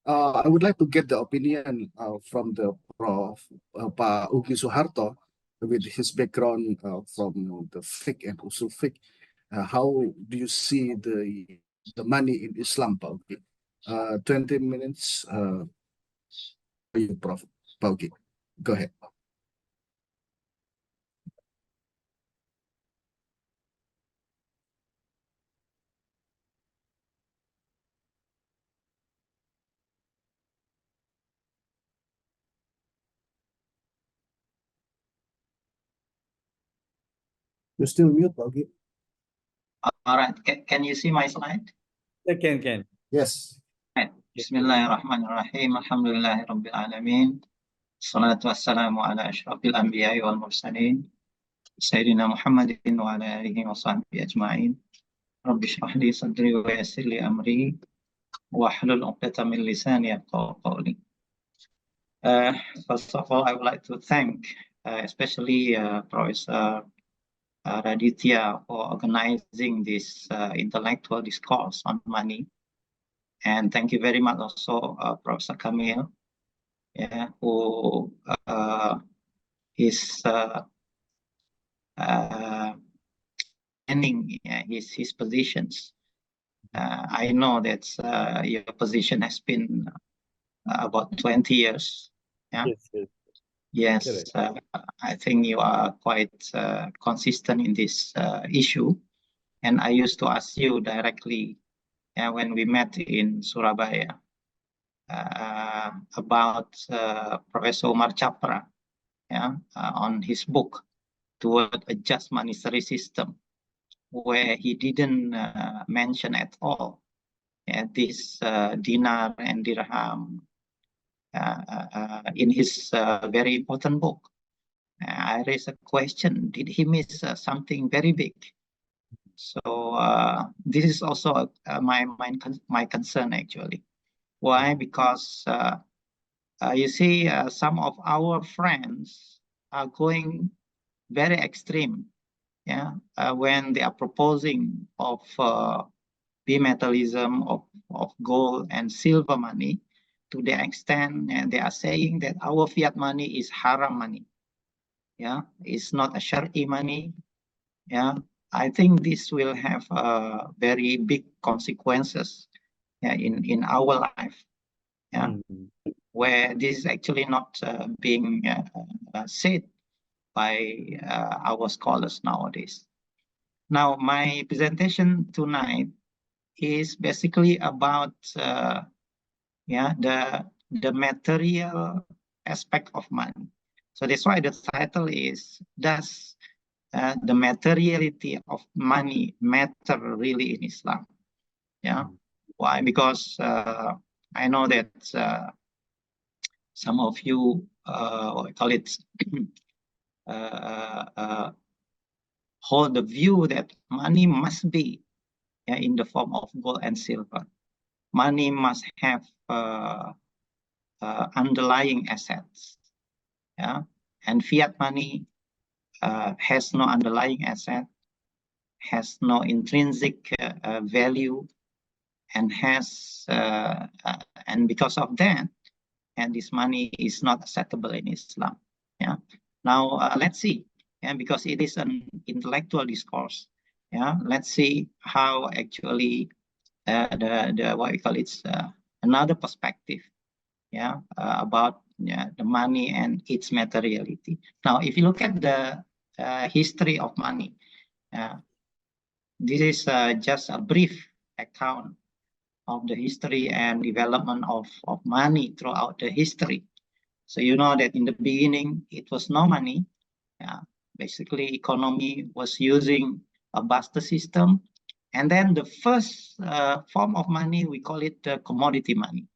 I would like to get the opinion from the Prof. Pak Ugi Suharto, with his background from the fiqh and usul fiqh. How do you see the money in Islam, Pak Ugi? 20 minutes for you, Prof. Pak Ugi. Go ahead. You're still mute, Pak Ugi. All right, can you see my slide? I can. Yes. Right. Bismillahirrahmanirrahim. Alhamdulillahirabbil alamin. Salatu wassalamu ala asyrafil anbiya'i wal mursalin. Sayyidina Muhammadin wa ala alihi wa sahbihi ajma'in. Rabbi shrah li sadri wa yassir li amri wa hlul 'uqdatam min lisani yafqahu qawli. First of all, I would like to thank especially Professor Raditya for organizing this intellectual discourse on money. And thank you very much also Professor Kamil, who is ending his positions. I know that your position has been about 20 years. Yeah. Yes, I think you are quite consistent in this issue. And I used to ask you directly when we met in Surabaya about Professor Umar Chapra on his book, Toward a Just Monetary System, where he didn't mention at all this dinar and dirham in his very important book. I raised a question, did he miss something very big? So this is also my concern actually. Why? Because you see some of our friends are going very extreme when they are proposing of bimetallism of gold and silver money, to the extent they are saying that our fiat money is haram money. It's not a Shari money. I think this will have very big consequences in our life. Where this is actually not being said by our scholars nowadays. Now, my presentation tonight is basically about the material aspect of money. So that's why the title is, does the materiality of money matter really in Islam? Why? Because I know that some of you call it hold the view that money must be in the form of gold and silver. Money must have underlying assets. And fiat money has no underlying asset, has no intrinsic value, and has and because of that, and this money is not acceptable in Islam. Now let's see, because it is an intellectual discourse. Let's see how actually the what we call it another perspective about the money and its materiality. Now, if you look at the history of money, this is just a brief account of the history and development of money throughout the history. So you know that in the beginning, it was no money. Basically, economy was using a barter system. And then the first form of money, we call it commodity money.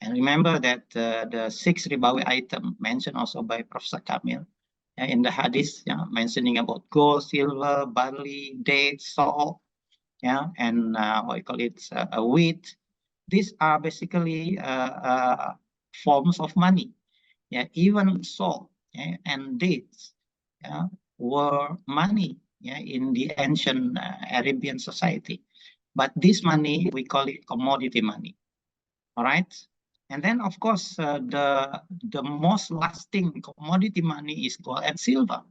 And remember that the 6 ribawi item mentioned also by Professor Kamil in the hadith, mentioning about gold, silver, barley, dates, salt, and what we call it wheat. These are basically forms of money. Even salt and dates were money in the ancient Arabian society. But this money, we call it commodity money. All right. And then, of course, the most lasting commodity money is gold and silver.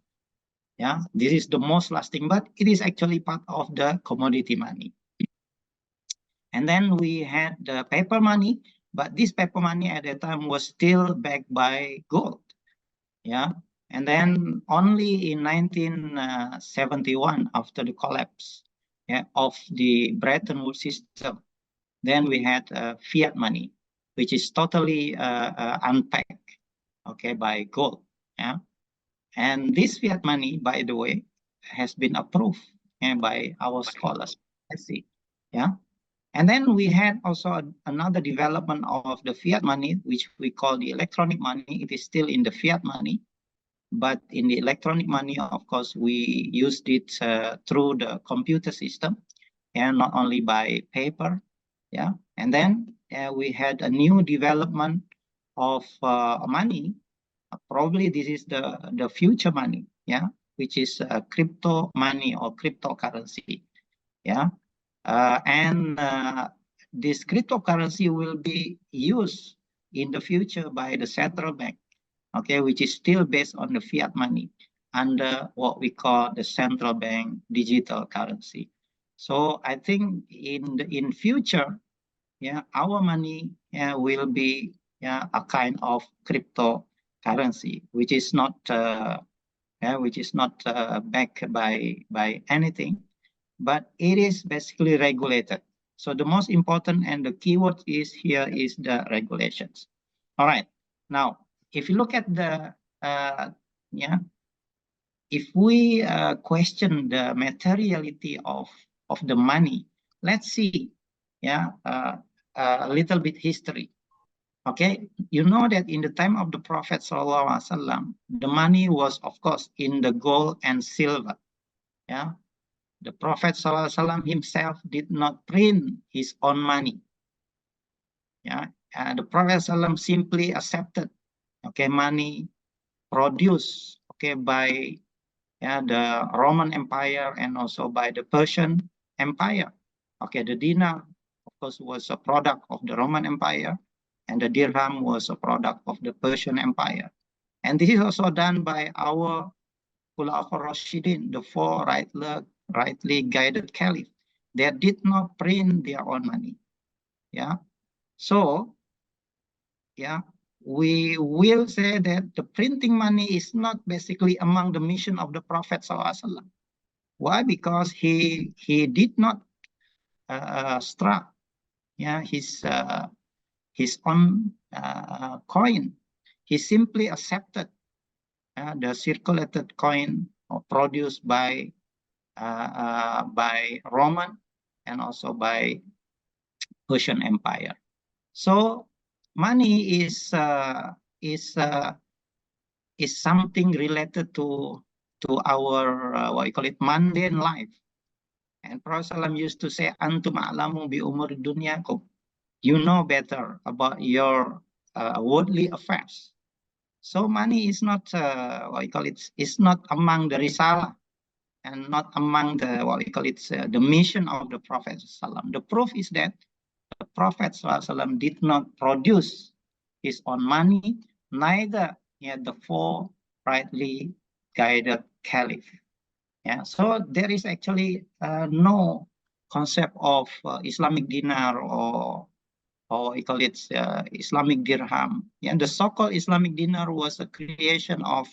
Yeah, this is the most lasting, but it is actually part of the commodity money. And then we had the paper money, but this paper money at that time was still backed by gold. Yeah, and then only in 1971, after the collapse, yeah, of the Bretton Woods system, then we had fiat money, which is totally unpacked, okay, by gold. Yeah, and this fiat money, by the way, has been approved, yeah, by our scholars. Let's see. Yeah. And then we had also another development of the fiat money, which we call the electronic money. It is still in the fiat money, but in the electronic money, of course, we used it through the computer system, and not only by paper. Yeah. And then we had a new development of money. Probably this is the future money, yeah, which is crypto money or cryptocurrency. Yeah. And this cryptocurrency will be used in the future by the central bank, okay, which is still based on the fiat money under what we call the central bank digital currency. So I think in future, yeah, our money will be a kind of cryptocurrency, which is not backed by anything, but it is basically regulated. So the most important and the keyword is here is the regulations. All right. Now, if you look at the if we question the materiality of the money, let's see, a little bit history. Okay, you know that in the time of the Prophet ﷺ, the money was, of course, in the gold and silver. Yeah, the Prophet ﷺ himself did not print his own money. Yeah, the Prophet ﷺ simply accepted, okay, money produced, okay, by the Roman Empire and also by the Persian Empire. Okay, the dinar, of course, was a product of the Roman Empire, and the dirham was a product of the Persian Empire. And this is also done by our Khulafa Rashidin, the four rightly guided caliph. They did not print their own money. Yeah. So, yeah, we will say that the printing money is not basically among the mission of the Prophet ﷺ. Why? Because he did not struck his own coin. He simply accepted the circulated coin produced by Roman and also by Persian Empire. So money is something related to our what you call it, mundane life. And Prophet ﷺ used to say, "Antum a'lamu bi umur dunyakum." You know better about your worldly affairs. So money is not what you call it. It's not among the risalah and not among the what we call it the mission of the Prophet ﷺ. The proof is that the Prophet ﷺ did not produce his own money, neither the four rightly guided caliph. Yeah, so there is actually no concept of Islamic dinar or we call it Islamic dirham. Yeah, the so-called Islamic dinar was a creation of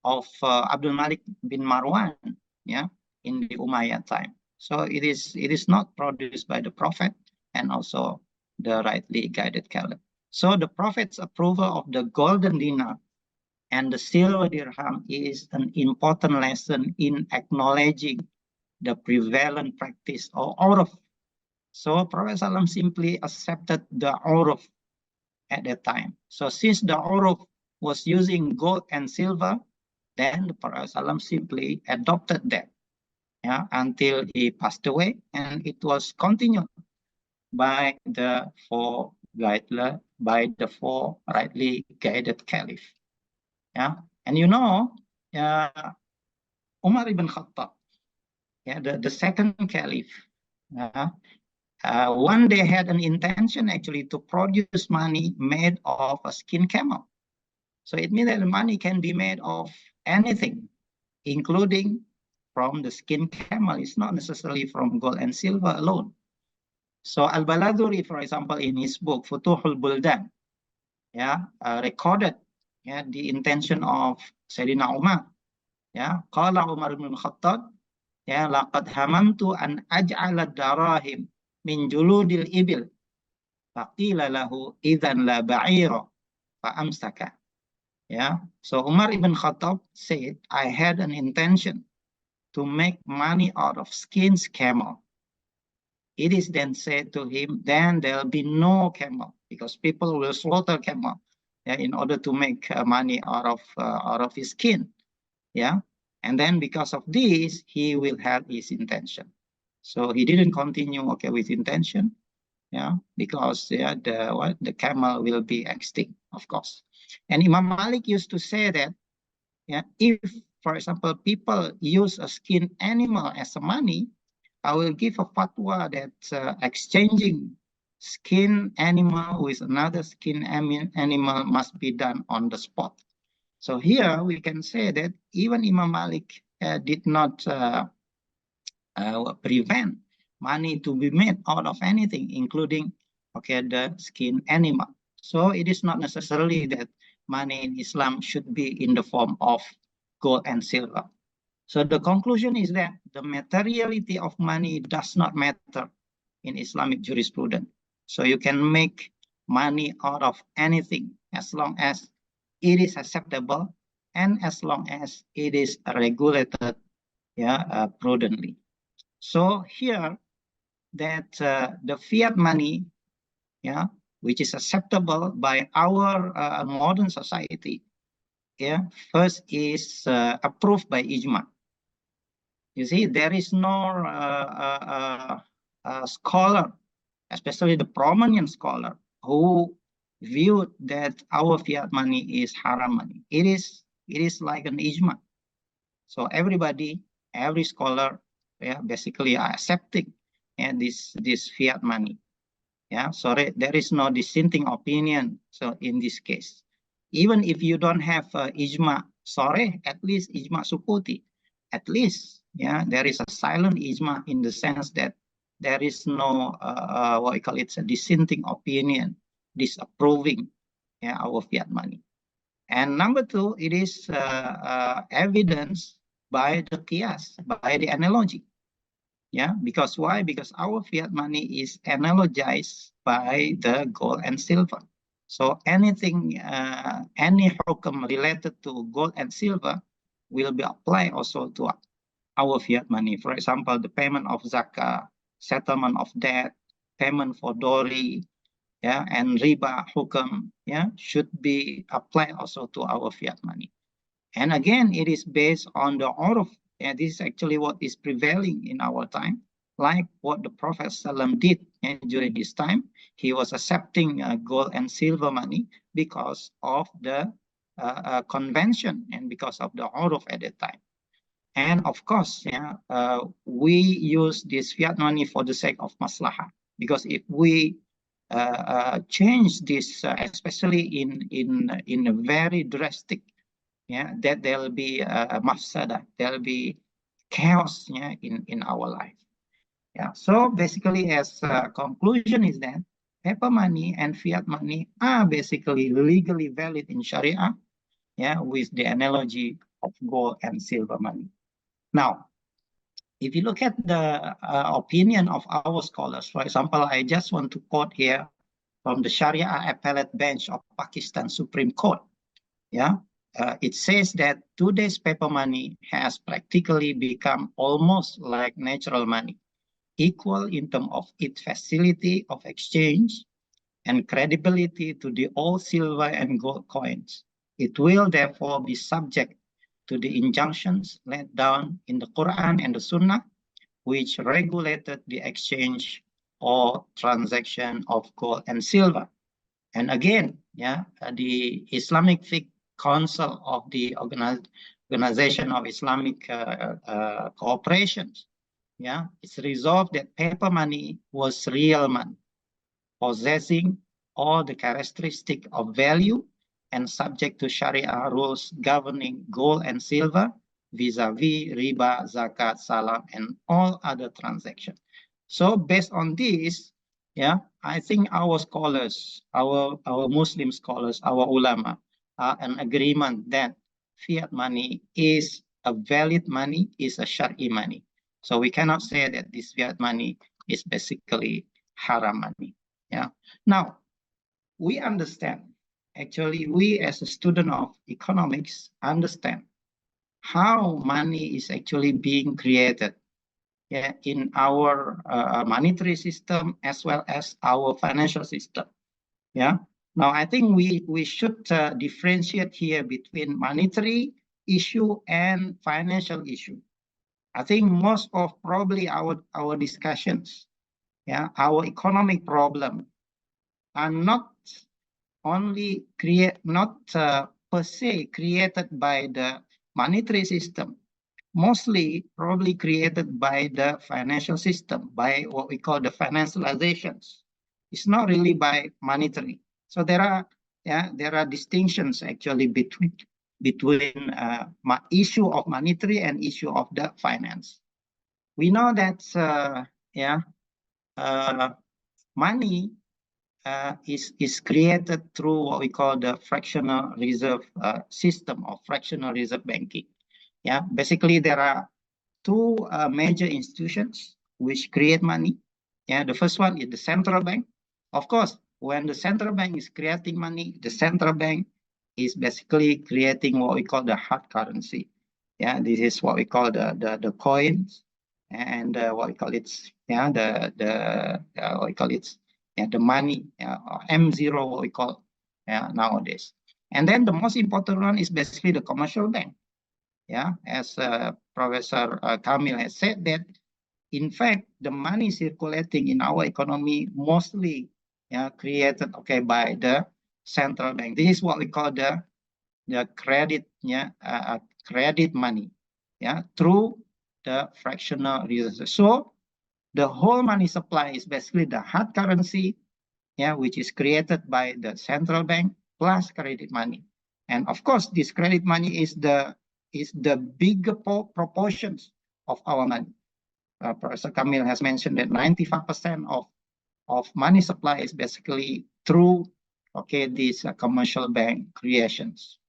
Abdul Malik bin Marwan, yeah, in the Umayyad time. So it is not produced by the Prophet and also the rightly guided caliph. So the Prophet's approval of the golden dinar and the silver dirham is an important lesson in acknowledging the prevalent practice of urf. So Prophet ﷺ simply accepted the urf at that time. So since the urf was using gold and silver, then the Prophet ﷺ simply adopted that, until he passed away, and it was continued by the four rightly guided caliph. Yeah, and Umar ibn Khattab, the second caliph, one they had an intention actually to produce money made of a skin camel. So it means that the money can be made of anything, including from the skin camel. It's not necessarily from gold and silver alone. So Al-Baladuri, for example, in his book Futuhul Buldan, recorded the intention of Sayyidina Umar. Qala Umar ibn Khattab, laqad hamamtu an aj'ala darahim min juludil ibil. Faqila lahu idhan la ba'ira fa'amsaka. So Umar ibn Khattab said, I had an intention to make money out of skins camel. It is then said to him, then there'll be no camel, because people will slaughter camel in order to make money out of his skin. And then because of this, he will have his intention. So he didn't continue with intention, because the camel will be extinct, of course. And Imam Malik used to say that if, for example, people use a skin animal as a money, I will give a fatwa that exchanging skin animal with another skin animal must be done on the spot. So here we can say that even Imam Malik did not prevent money to be made out of anything, including the skin animal. So it is not necessarily that money in Islam should be in the form of gold and silver. So the conclusion is that the materiality of money does not matter in Islamic jurisprudence. So you can make money out of anything as long as it is acceptable and as long as it is regulated prudently. So here that the fiat money, which is acceptable by our modern society, first is approved by ijma. You see, there is no scholar, especially the prominent scholar, who viewed that our fiat money is haram money. It is like an ijma. So everybody, every scholar, basically are accepting this fiat money. So there is no dissenting opinion. So in this case, even if you don't have ijma sore, at least ijma sukuti, at least there is a silent ijma in the sense that there is no what we call it, a dissenting opinion disapproving our fiat money. And number two, it is evidence by the qiyas, by the analogy. Because why? Because our fiat money is analogized by the gold and silver. So anything, any hukum related to gold and silver will be applied also to our fiat money. For example, the payment of zakah, settlement of debt, payment for dowry, and riba hukum, should be applied also to our fiat money. And again, it is based on the urf. And this is actually what is prevailing in our time, like what the Prophet ﷺ did during this time. He was accepting gold and silver money because of the convention and because of the urf at that time. And of course, we use this fiat money for the sake of maslahah, because if we change this, especially in a very drastic, that there will be a mafsada, there will be chaos in our life. So basically, as a conclusion is that paper money and fiat money are basically legally valid in Sharia, with the analogy of gold and silver money. Now, if you look at the opinion of our scholars, for example, I just want to quote here from the Sharia Appellate Bench of Pakistan Supreme Court. It says that today's paper money has practically become almost like natural money, equal in terms of its facility of exchange and credibility to the old silver and gold coins. It will therefore be subject to the injunctions laid down in the Quran and the Sunnah, which regulated the exchange or transaction of gold and silver. And again, the Islamic Fiqh Council of the Organization of Islamic Cooperation Yeah, it's resolved that paper money was real money, possessing all the characteristic of value and subject to Sharia rules governing gold and silver vis-a-vis riba, zakat, salam, and all other transactions. So based on this, yeah, I think our scholars, our Muslim scholars, our ulama, are an agreement that fiat money is a valid money, is a Shari money. So we cannot say that this fiat money is basically haram money. Yeah. Now, we understand, actually, we as a student of economics understand how money is actually being created, yeah, in our monetary system as well as our financial system. Yeah. Now, I think we should differentiate here between monetary issue and financial issue. I think most of probably our discussions, yeah, our economic problem are not only not per se created by the monetary system, mostly probably created by the financial system, by what we call the financializations. It's not really by monetary. So there are distinctions actually between issue of monetary and issue of the finance. We know that money is created through what we call the fractional reserve system or fractional reserve banking. Yeah, basically there are two major institutions which create money. Yeah, the first one is the central bank. Of course, when the central bank is creating money, the central bank is basically creating what we call the hard currency. Yeah, this is what we call the coins and what we call it. Yeah, what we call it. Yeah, the money, M0, what we call nowadays. And then the most important one is basically the commercial bank. Yeah, as Professor Kamil has said that, in fact, the money circulating in our economy mostly created by the central bank. This is what we call the credit, credit money, through the fractional reserve. So the whole money supply is basically the hard currency, which is created by the central bank plus credit money. And of course, this credit money is the bigger proportions of our money. Professor Kamil has mentioned that 95% of money supply is basically through these commercial bank creations.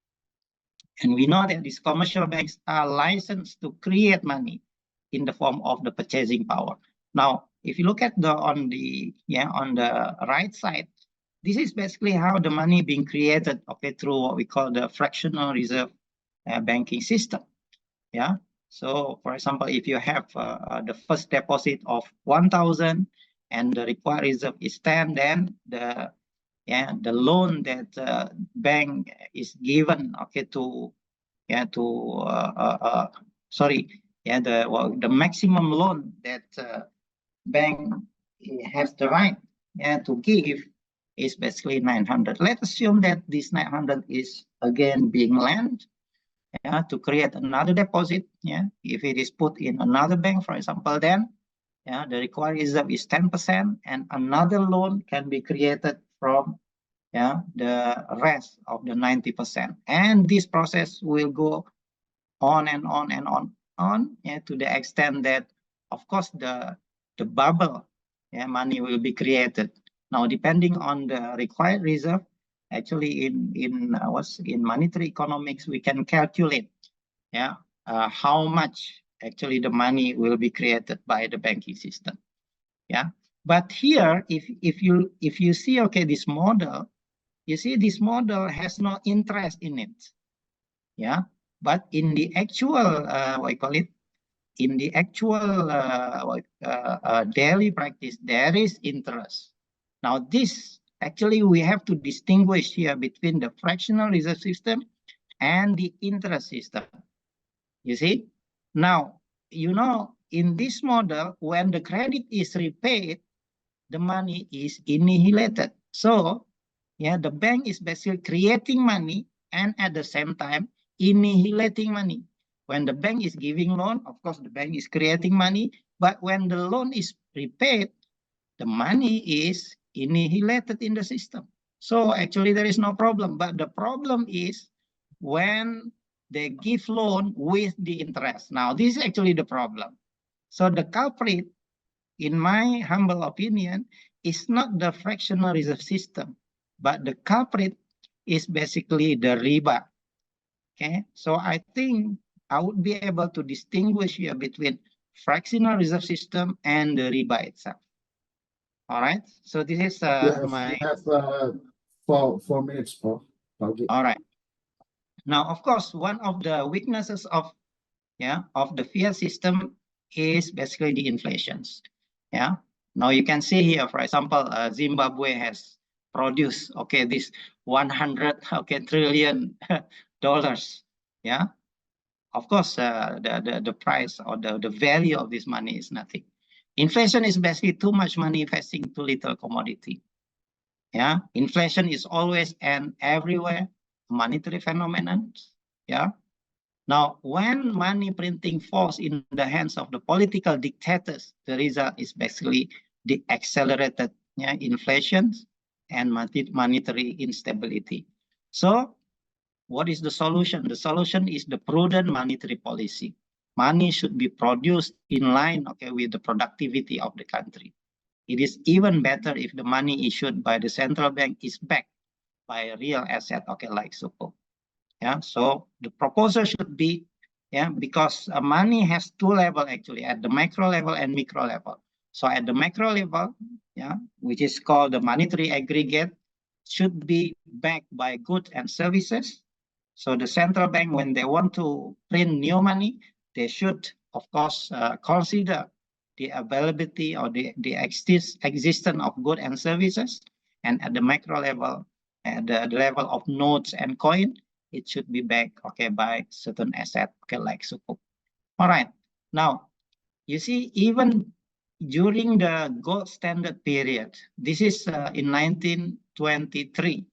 And we know that these commercial banks are licensed to create money in the form of the purchasing power. Now, if you look at on the right side, this is basically how the money being created, through what we call the fractional reserve banking system. Yeah. So, for example, if you have the first deposit of 1,000 and the required reserve is 10, then the loan that bank is given, the maximum loan that bank has the right to give is basically 900. Let's assume that this 900 is again being lent to create another deposit. If it is put in another bank, for example, then the required reserve is 10%, and another loan can be created from the rest of the 90%. And this process will go on and on and on to the extent that, of course, the bubble money will be created. Now, depending on the required reserve, actually in monetary economics, we can calculate how much actually the money will be created by the banking system. But here, if you see this model, you see this model has no interest in it. But in the actual in the actual daily practice, there is interest. Now, this actually we have to distinguish here between the fractional reserve system and the interest system. You see? Now, in this model, when the credit is repaid, the money is annihilated. So, the bank is basically creating money and at the same time annihilating money. When the bank is giving loan, of course, the bank is creating money, but when the loan is prepaid, the money is annihilated in the system. So actually there is no problem, but the problem is when they give loan with the interest. Now, this is actually the problem. So the culprit, in my humble opinion, is not the fractional reserve system, but the culprit is basically the riba. Okay, so I think I would be able to distinguish here between fractional reserve system and the riba itself. All right, so this is my. You have 4 minutes, Prof. Okay. All right. Now, of course, one of the weaknesses of the fiat system is basically the inflations. Yeah. Now you can see here, for example, Zimbabwe has produced this 100 trillion dollars. Yeah. Of course, the price or the value of this money is nothing. Inflation is basically too much money investing too little commodity. Yeah, inflation is always and everywhere monetary phenomenon. Yeah. Now, when money printing falls in the hands of the political dictators, the result is basically the accelerated inflation and monetary instability. So, what is the solution? The solution is the prudent monetary policy. Money should be produced in line with the productivity of the country. It is even better if the money issued by the central bank is backed by a real asset, like Sukuk. Yeah, so the proposal should be, because money has two levels actually, at the macro level and micro level. So at the macro level, which is called the monetary aggregate, should be backed by goods and services. So the central bank, when they want to print new money, they should, of course, consider the availability or the existence of goods and services. And at the macro level, at the level of notes and coin, it should be backed by certain asset like Sukuk. All right. Now, you see, even during the gold standard period, this is in 1923,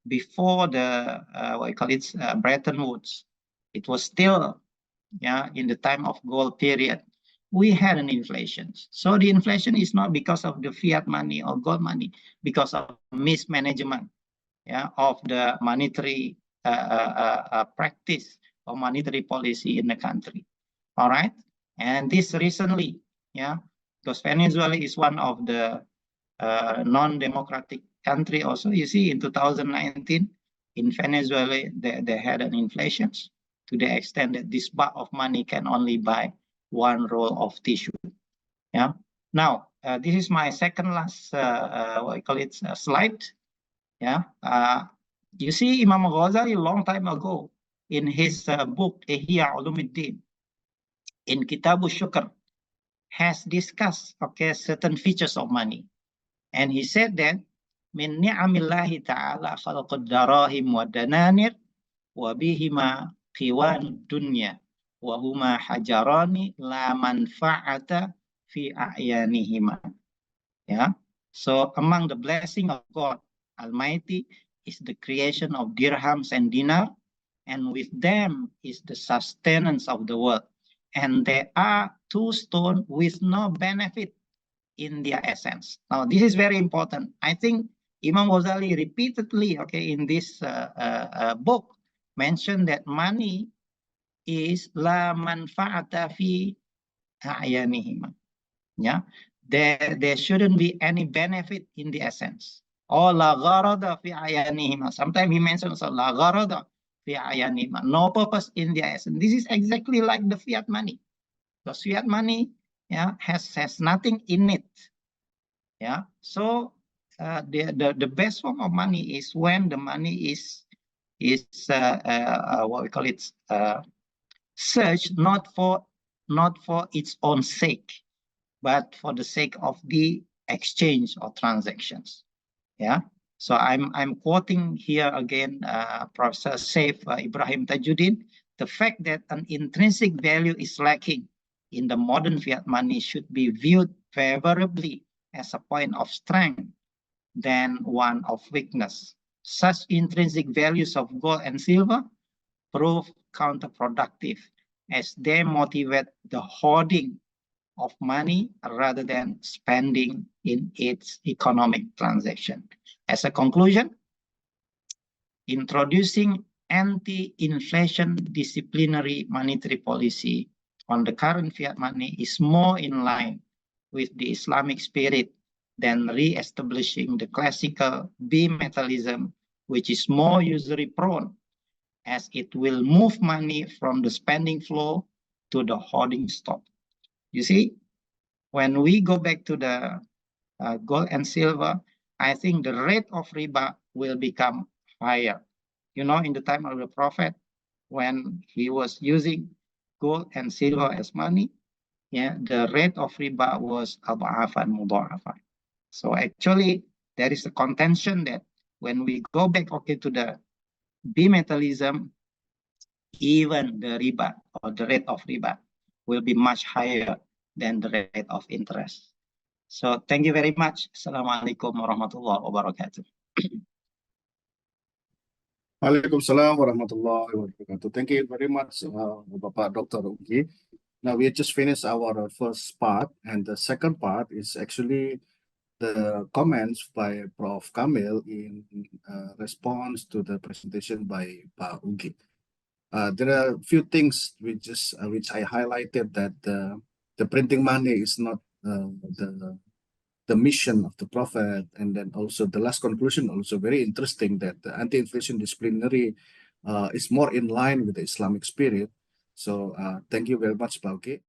before the Bretton Woods. It was still in the time of gold period. We had an inflation. So the inflation is not because of the fiat money or gold money, because of mismanagement of the monetary practice or monetary policy in the country. All right. And this recently, because Venezuela is one of the non-democratic country also. You see, in 2019, in Venezuela, they had an inflation to the extent that this bag of money can only buy one roll of tissue. Yeah. Now, this is my second last, slide. Yeah. You see, Imam Ghazali a long time ago in his book Ihya Ulumuddin, in Kitabu Shukr, has discussed certain features of money, and he said that min ni'amillahi ta'ala khalaqad darahim wa dananir wa bihima qiwan dunya wa huma hajarani la manfa'ata fi a'yanihima. Yeah. So among the blessing of God Almighty is the creation of dirhams and dinar, and with them is the sustenance of the world. And there are two stones with no benefit in their essence. Now, this is very important. I think Imam Ghazali repeatedly, in this book, mentioned that money is la manfa'ata fi a'yanihima. Yeah, there shouldn't be any benefit in the essence. Or la gharada fi a'yanihima. Sometimes he mentions la gharada fi a'yanihima. No purpose in the essence. This is exactly like the fiat money. Because fiat money, has nothing in it. Yeah, so the best form of money is when the money is what we call it searched not for its own sake, but for the sake of the exchange or transactions. Yeah. So I'm quoting here again Professor Saif Ibrahim Tajuddin. The fact that an intrinsic value is lacking in the modern fiat money should be viewed favorably as a point of strength than one of weakness. Such intrinsic values of gold and silver prove counterproductive as they motivate the hoarding of money rather than spending in its economic transaction. As a conclusion, introducing anti-inflation disciplinary monetary policy on the current fiat money is more in line with the Islamic spirit than re-establishing the classical bimetallism, which is more usury prone, as it will move money from the spending flow to the hoarding stock. You see, when we go back to the gold and silver, I think the rate of riba will become higher. You know, in the time of the Prophet, when he was using gold and silver as money, yeah, the rate of riba was al-ba'afan mudha'afan. So actually, there is a contention that when we go back, okay, to the bimetallism, even the riba or the rate of riba will be much higher than the rate of interest. So thank you very much. Assalamualaikum warahmatullahi wabarakatuh. Waalaikumsalam warahmatullahi wabarakatuh. Thank you very much, Bapak Dr. Ugi. Now we just finished our first part, and the second part is actually the comments by Prof. Kamil in response to the presentation by Pak Ugi. There are a few things which I highlighted, that the printing money is not the mission of the Prophet, and then also the last conclusion also very interesting, that the anti-inflation disciplinary is more in line with the Islamic spirit. So thank you very much, Pak Ugi.